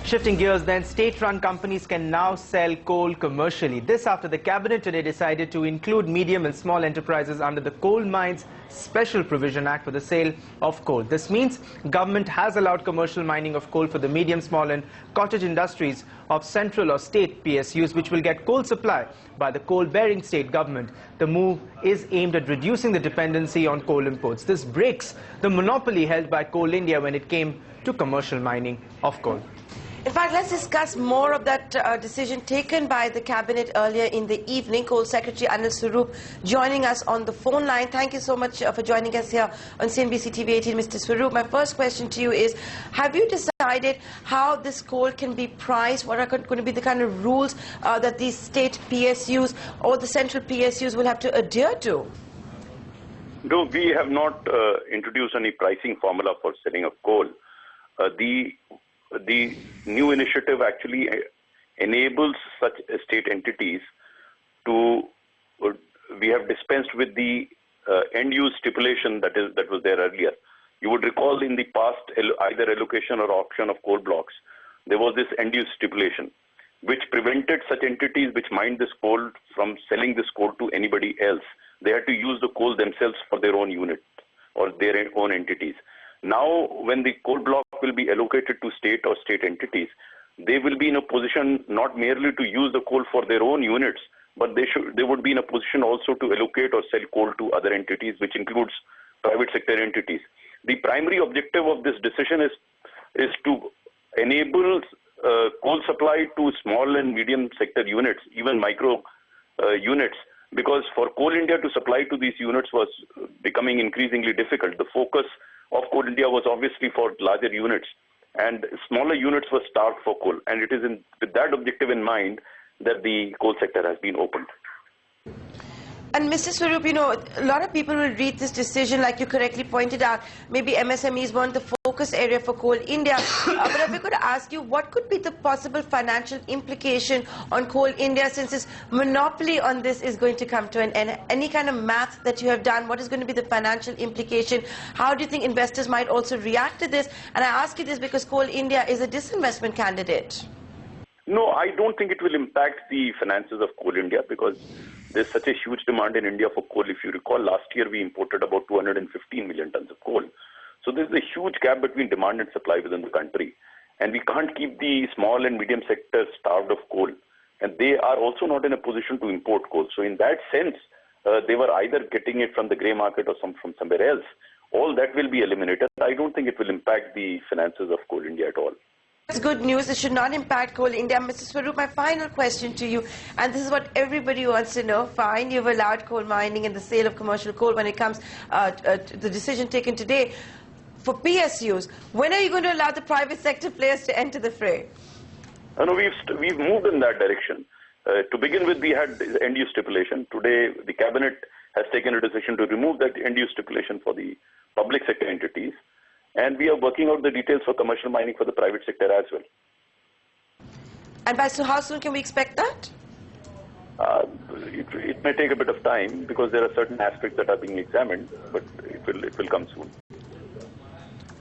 Shifting gears then, state-run companies can now sell coal commercially. This after the cabinet today decided to include medium and small enterprises under the Coal Mines Special Provision Act for the sale of coal. This means government has allowed commercial mining of coal for the medium, small and cottage industries of central or state PSUs, which will get coal supply by the coal-bearing state government. The move is aimed at reducing the dependency on coal imports. This breaks the monopoly held by Coal India when it came to commercial mining of coal. In fact, let's discuss more of that decision taken by the cabinet earlier in the evening. Coal Secretary Anil Swarup joining us on the phone line. Thank you so much for joining us here on CNBC TV 18, Mr. Swarup. My first question to you is, have you decided how this coal can be priced? What are going to be the kind of rules that these state PSUs or the central PSUs will have to adhere to? No, we have not introduced any pricing formula for selling of coal. The new initiative actually enables such state entities to, we have dispensed with the end-use stipulation that was there earlier. You would recall in the past, either allocation or auction of coal blocks, there was this end-use stipulation, which prevented such entities which mined this coal from selling this coal to anybody else. They had to use the coal themselves for their own unit or their own entities. Now, when the coal block will be allocated to state or state entities, they will be in a position not merely to use the coal for their own units, but they would be in a position also to allocate or sell coal to other entities, which includes private sector entities. The primary objective of this decision is to enable coal supply to small and medium sector units, even micro units, because for Coal India to supply to these units was becoming increasingly difficult. The focus of Coal India was obviously for larger units, and smaller units were starved for coal. And it is with that objective in mind that the coal sector has been opened. And Mr. Swarup, you know, a lot of people will read this decision, like you correctly pointed out, maybe MSMEs weren't the focus area for Coal India. But if we could ask you, what could be the possible financial implication on Coal India, since its monopoly on this is going to come to an end? Any kind of math that you have done, what is going to be the financial implication? How do you think investors might also react to this? And I ask you this because Coal India is a disinvestment candidate. No, I don't think it will impact the finances of Coal India, because there's such a huge demand in India for coal. If you recall, last year we imported about 215 million tons of coal. So there's a huge gap between demand and supply within the country. And we can't keep the small and medium sectors starved of coal. And they are also not in a position to import coal. So in that sense, they were either getting it from the grey market or from somewhere else. All that will be eliminated. I don't think it will impact the finances of Coal India at all. That's good news. It should not impact Coal India. Mr. Swarup, my final question to you, and this is what everybody wants to know. Fine, you've allowed coal mining and the sale of commercial coal when it comes to the decision taken today for PSUs. When are you going to allow the private sector players to enter the fray? No, we've moved in that direction. To begin with, we had end-use stipulation. Today, the cabinet has taken a decision to remove that end-use stipulation for the public sector entities. And we are working out the details for commercial mining for the private sector as well. And so how soon can we expect that? It may take a bit of time, because there are certain aspects that are being examined, but it will come soon.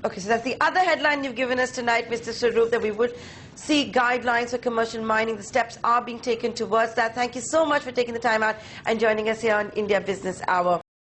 Okay, so that's the other headline you've given us tonight, Mr. Swarup, that we would see guidelines for commercial mining. The steps are being taken towards that. Thank you so much for taking the time out and joining us here on India Business Hour.